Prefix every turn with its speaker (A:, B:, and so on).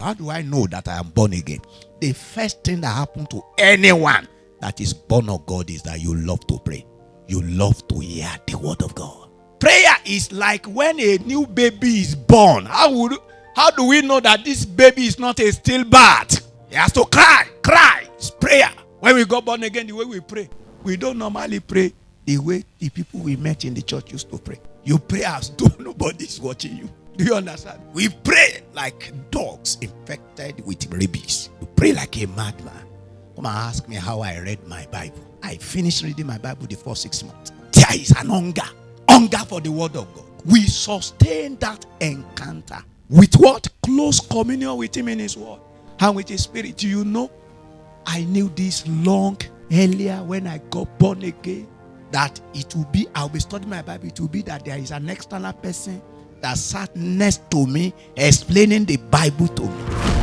A: How do I know that I am born again? The first thing that happened to anyone that is born of God is that you love to pray. You love to hear the word of God. Prayer is like when a new baby is born. How do we know that this baby is not a stillbirth? He has to cry. It's prayer. When we got born again, the way we pray, we don't normally pray the way the people we met in the church used to pray. You pray as though nobody is watching you. Do you understand? We pray like dogs infected with rabies. You pray like a madman. Come and ask me how I read my Bible. I finished reading my Bible the first 6 months. There is an hunger for the word of God. We sustain that encounter with what? Close communion with him in his word and with his spirit. Do you know? I knew this long earlier when I got born again, that it will be, I'll be studying my Bible, it will be that there is an external person that sat next to me explaining the Bible to me.